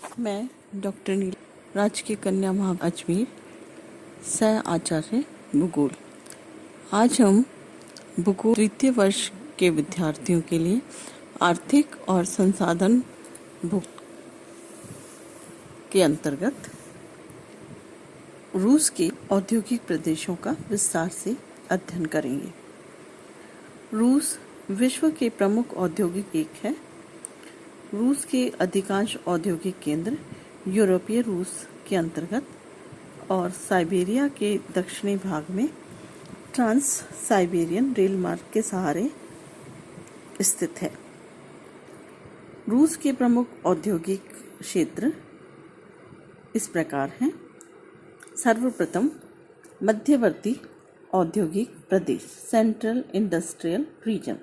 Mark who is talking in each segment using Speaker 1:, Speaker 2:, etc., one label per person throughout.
Speaker 1: मैं डॉक्टर नील राजकीय कन्या महा अजमेर सह आचार्य भूगोल। आज हम भूगोल तृतीय वर्ष के विद्यार्थियों के लिए आर्थिक और संसाधन के अंतर्गत रूस के औद्योगिक प्रदेशों का विस्तार से अध्ययन करेंगे। रूस विश्व के प्रमुख औद्योगिक एक है। रूस के अधिकांश औद्योगिक केंद्र यूरोपीय रूस के अंतर्गत और साइबेरिया के दक्षिणी भाग में ट्रांस साइबेरियन रेल मार्ग के सहारे स्थित है। रूस के प्रमुख औद्योगिक क्षेत्र इस प्रकार हैं। सर्वप्रथम मध्यवर्ती औद्योगिक प्रदेश, सेंट्रल इंडस्ट्रियल रीजन।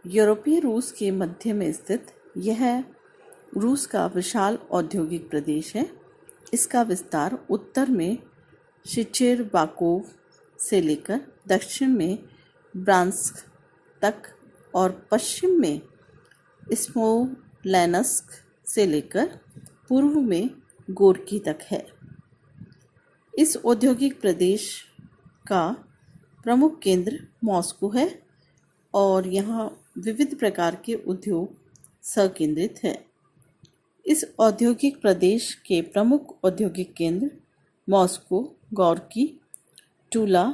Speaker 1: यूरोपीय रूस के मध्य में स्थित यह रूस का विशाल औद्योगिक प्रदेश है। इसका विस्तार उत्तर में शिचेरबाकोव से लेकर दक्षिण में ब्रांस्क तक और पश्चिम में स्मोलेंस्क से लेकर पूर्व में गोर्की तक है। इस औद्योगिक प्रदेश का प्रमुख केंद्र मॉस्को है और यहाँ विविध प्रकार के उद्योग संकेंद्रित हैं। इस औद्योगिक प्रदेश के प्रमुख औद्योगिक केंद्र Moscow, Gorky, Tula,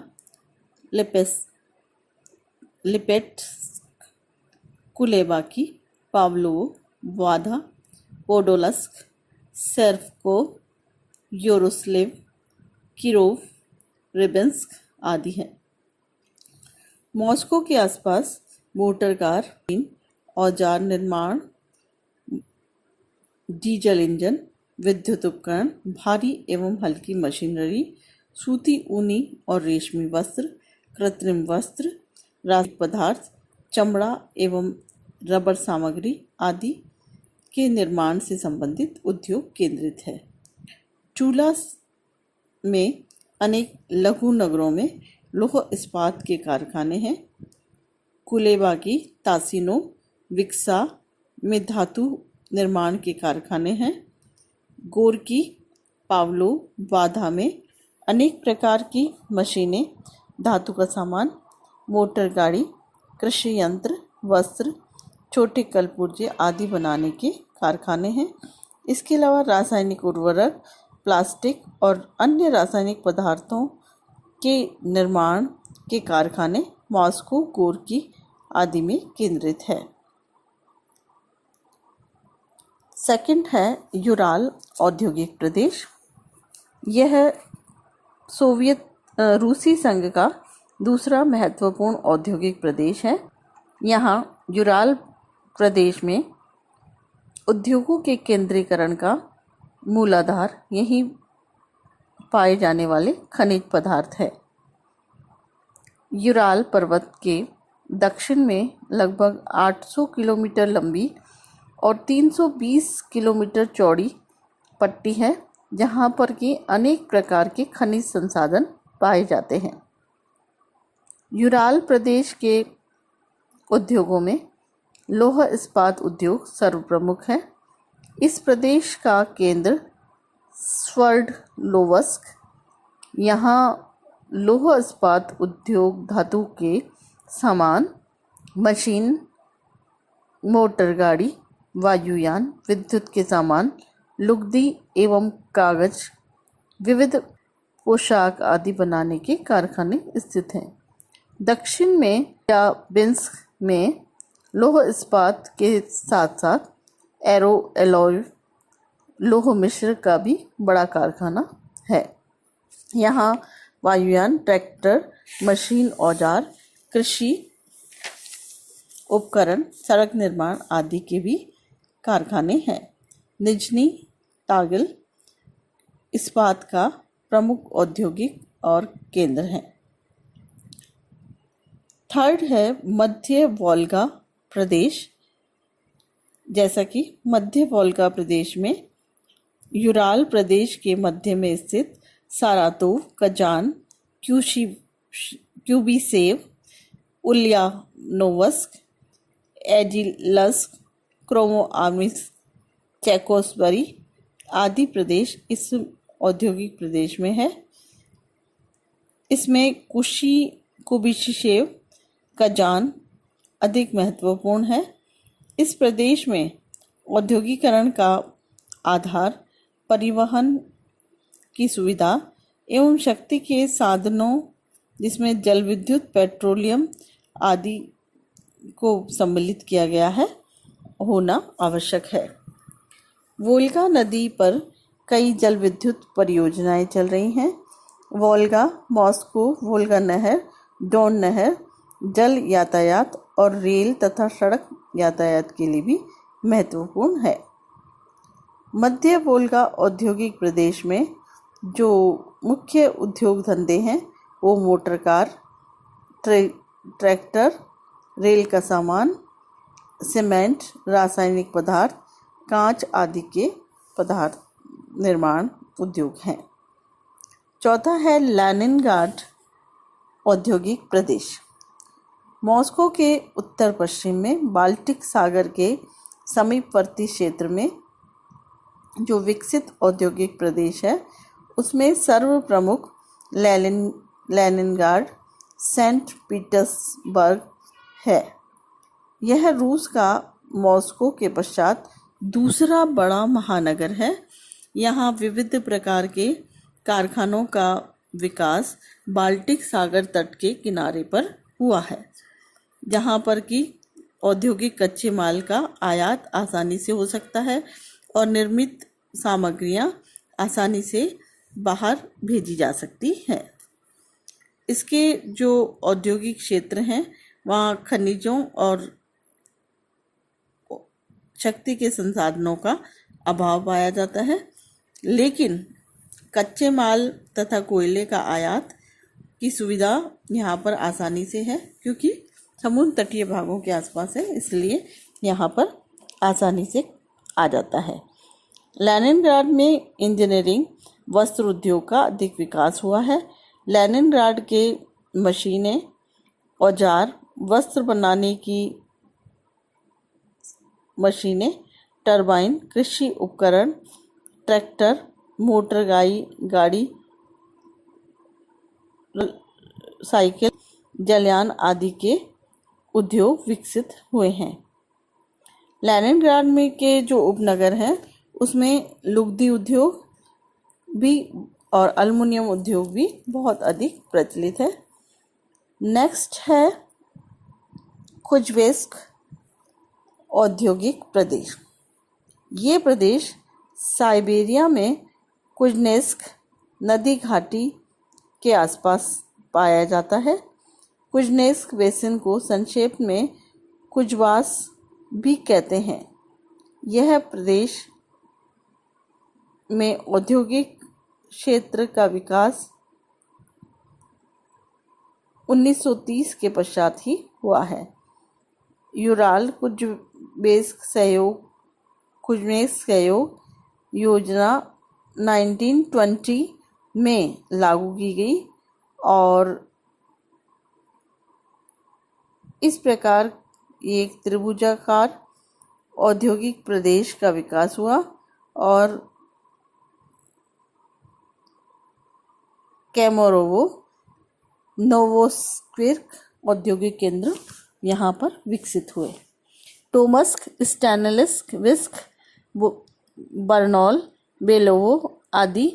Speaker 1: Lipetsk, Kulebaki, Pavlov, वाधा, पोडोल्स्क, सेर्फकोव, यारोस्लाव, किरोव, रिबेंस्क आदि हैं। मॉस्को के आसपास मोटर कार, औजार निर्माण, डीजल इंजन, विद्युत उपकरण, भारी एवं हल्की मशीनरी, सूती, ऊनी और रेशमी वस्त्र, कृत्रिम वस्त्र, रासायनिक पदार्थ, चमड़ा एवं रबर सामग्री आदि के निर्माण से संबंधित उद्योग केंद्रित है। चूला में अनेक लघु नगरों में लौह इस्पात के कारखाने हैं। कुलेबाकी, तासिनो, विक्सा में धातु निर्माण के कारखाने हैं। गोर्की, पाव्लोव, वाधा में अनेक प्रकार की मशीनें, धातु का सामान, मोटर गाड़ी, कृषि यंत्र, वस्त्र, छोटे कलपुर्जे आदि बनाने के कारखाने हैं। इसके अलावा रासायनिक उर्वरक, प्लास्टिक और अन्य रासायनिक पदार्थों के निर्माण के कारखाने मॉस्को, गोर्की आदि में केंद्रित है। सेकंड है यूराल औद्योगिक प्रदेश। यह रूसी संघ का दूसरा महत्वपूर्ण औद्योगिक प्रदेश है। यहाँ यूराल प्रदेश में उद्योगों के केंद्रीकरण का मूलाधार यहीं पाए जाने वाले खनिज पदार्थ है। यूराल पर्वत के दक्षिण में लगभग 800 किलोमीटर लंबी और 320 किलोमीटर चौड़ी पट्टी है, जहाँ पर कि अनेक प्रकार के खनिज संसाधन पाए जाते हैं। यूराल प्रदेश के उद्योगों में लौह इस्पात उद्योग सर्वप्रमुख है। इस प्रदेश का केंद्र स्वर्डलोवस्क, यहाँ लौह इस्पात उद्योग धातु के सामान, मशीन, मोटर गाड़ी, वायुयान, विद्युत के सामान, लुगदी एवं कागज, विविध पोशाक आदि बनाने के कारखाने स्थित हैं। दक्षिण में चाबिंस्क में लौह इस्पात के साथ साथ एरो एलॉय लौह मिश्र का भी बड़ा कारखाना है। यहाँ वायुयान, ट्रैक्टर, मशीन, औजार, कृषि उपकरण, सड़क निर्माण आदि के भी कारखाने हैं। निजनी तागिल इस्पात का प्रमुख औद्योगिक और केंद्र है। थर्ड है मध्य वोल्गा प्रदेश। जैसा कि मध्य वोल्गा प्रदेश में यूराल प्रदेश के मध्य में स्थित सारातोव, कजान, क्यूबिसेव, उल्यानोवस्क, एडिलस्क, क्रोमोआर्मिस्क चेकोस्बरी आदि प्रदेश इस औद्योगिक प्रदेश में है। इसमें कुबिशिशेव कजान अधिक महत्वपूर्ण है। इस प्रदेश में औद्योगिकरण का आधार परिवहन की सुविधा एवं शक्ति के साधनों जिसमें जल विद्युत पेट्रोलियम आदि को सम्मिलित किया गया है होना आवश्यक है। वोल्गा नदी पर कई जल विद्युत परियोजनाएं चल रही हैं। वोल्गा, मॉस्को, वोल्गा नहर, डोन नहर जल यातायात और रेल तथा सड़क यातायात के लिए भी महत्वपूर्ण है। मध्य वोल्गा औद्योगिक प्रदेश में जो मुख्य उद्योग धंधे हैं वो मोटर कार, ट्रैक्टर, रेल का सामान, सीमेंट, रासायनिक पदार्थ, कांच आदि के पदार्थ निर्माण उद्योग हैं। चौथा है लेनिनग्राड औद्योगिक प्रदेश। मॉस्को के उत्तर पश्चिम में बाल्टिक सागर के समीपवर्ती क्षेत्र में जो विकसित औद्योगिक प्रदेश है उसमें सर्व प्रमुख लेनिनग्राड सेंट पीटर्सबर्ग है। यह रूस का मॉस्को के पश्चात दूसरा बड़ा महानगर है। यहाँ विविध प्रकार के कारखानों का विकास बाल्टिक सागर तट के किनारे पर हुआ है, जहाँ पर कि औद्योगिक कच्चे माल का आयात आसानी से हो सकता है और निर्मित सामग्रियाँ आसानी से बाहर भेजी जा सकती हैं। इसके जो औद्योगिक क्षेत्र हैं वहाँ खनिजों और शक्ति के संसाधनों का अभाव पाया जाता है, लेकिन कच्चे माल तथा कोयले का आयात की सुविधा यहाँ पर आसानी से है क्योंकि समुद्र तटीय भागों के आसपास है, इसलिए यहाँ पर आसानी से आ जाता है। लेनिनग्राड में इंजीनियरिंग वस्त्र उद्योग का अधिक विकास हुआ है। लेनिनग्राड के मशीनें, औजार, वस्त्र बनाने की मशीनें, टरबाइन, कृषि उपकरण, ट्रैक्टर, मोटर गाड़ी, साइकिल, जलयान आदि के उद्योग विकसित हुए हैं। लेनिनग्राड में के जो उपनगर हैं उसमें लुगदी उद्योग भी और अल्मुनियम उद्योग भी बहुत अधिक प्रचलित है। नेक्स्ट है खुजवेस्क औद्योगिक प्रदेश। ये प्रदेश साइबेरिया में कुज्नेस्क नदी घाटी के आसपास पाया जाता है। कुज्नेस्क बेसिन को संक्षेप में कुजवास भी कहते हैं। यह प्रदेश में औद्योगिक क्षेत्र का विकास 1930 के पश्चात ही हुआ है। यूराल कुज्नेस्क सहयोग योजना 1920 में लागू की गई और इस प्रकार एक त्रिभुजाकार औद्योगिक प्रदेश का विकास हुआ और केमरोवो नोवोसिबिर्स्क औद्योगिक केंद्र यहाँ पर विकसित हुए। टोमस्क, स्टैनिस्लविस्क, बर्नौल, बेलोवो आदि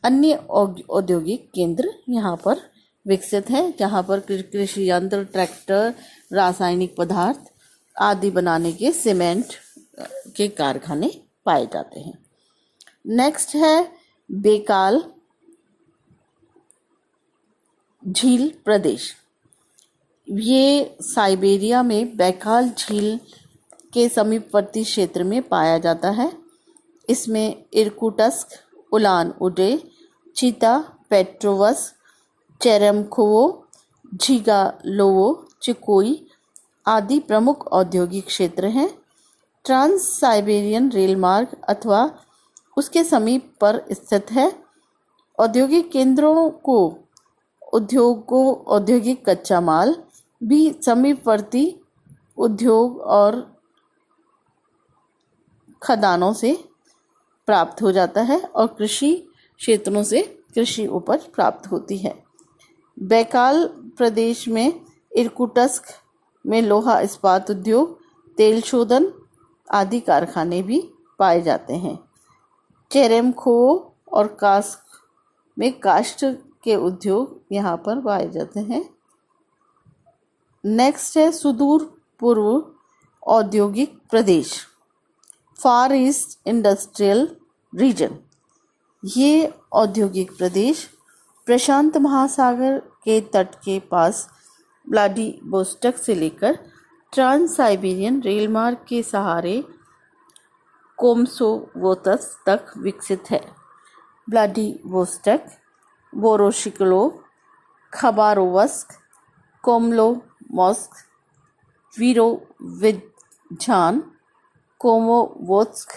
Speaker 1: अन्य औद्योगिक केंद्र यहाँ पर विकसित हैं, जहाँ पर कृषि यंत्र, ट्रैक्टर, रासायनिक पदार्थ आदि बनाने के सीमेंट के कारखाने पाए जाते हैं। नेक्स्ट है बेकाल झील प्रदेश। ये साइबेरिया में बैकाल झील के समीपवर्ती क्षेत्र में पाया जाता है। इसमें इरकुटस्क, उलान उडे, चीता, पेट्रोवस, चेरेमखोवो, झिगालोवो, चिकोई आदि प्रमुख औद्योगिक क्षेत्र हैं। ट्रांस साइबेरियन रेल मार्ग अथवा उसके समीप पर स्थित है। औद्योगिक केंद्रों को औद्योगिक कच्चा माल भी समीपवर्ती उद्योग और खदानों से प्राप्त हो जाता है और कृषि क्षेत्रों से कृषि उपज प्राप्त होती है। बैकाल प्रदेश में इरकुटस्क में लोहा इस्पात उद्योग, तेल शोधन आदि कारखाने भी पाए जाते हैं। चेरेमखो और कास्क में काष्ठ के उद्योग यहाँ पर पाए जाते हैं। नेक्स्ट है सुदूर पूर्व औद्योगिक प्रदेश, फार ईस्ट इंडस्ट्रियल रीजन। ये औद्योगिक प्रदेश प्रशांत महासागर के तट के पास व्लादिवोस्टोक से लेकर ट्रांस साइबेरियन रेल मार्ग के सहारे कोमसोवोत्स्क तक विकसित है। व्लादिवोस्टोक, वोरोशिक्लोव, खबारोव्स्क, कोमोमोर्स्क, विरोविझान, कोमोवोत्स्क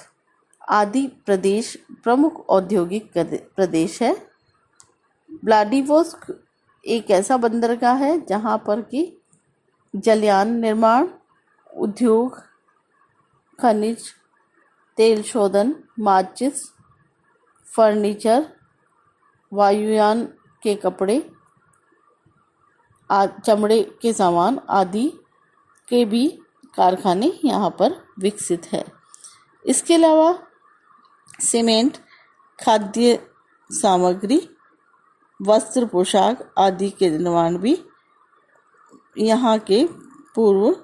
Speaker 1: आदि प्रदेश प्रमुख औद्योगिक प्रदेश है। व्लादिवोस्टोक एक ऐसा बंदरगाह है जहाँ पर कि जलयान निर्माण, उद्योग, खनिज, तेल शोधन, माचिस, फर्नीचर, वायुयान के कपड़े, चमड़े के सामान आदि के भी कारखाने यहाँ पर विकसित है। इसके अलावा सीमेंट, खाद्य सामग्री, वस्त्र, पोशाक आदि के निर्माण भी यहाँ के पूर्व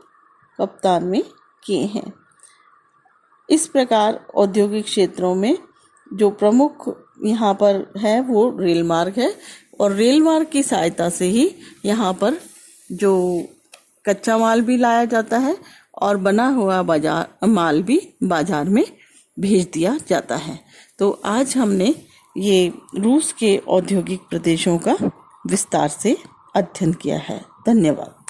Speaker 1: कप्तान में किए हैं। इस प्रकार औद्योगिक क्षेत्रों में जो प्रमुख यहाँ पर है वो रेल मार्ग है और रेल मार्ग की सहायता से ही यहाँ पर जो कच्चा माल भी लाया जाता है और बना हुआ माल भी बाजार में भेज दिया जाता है। तो आज हमने ये रूस के औद्योगिक प्रदेशों का विस्तार से अध्ययन किया है। धन्यवाद।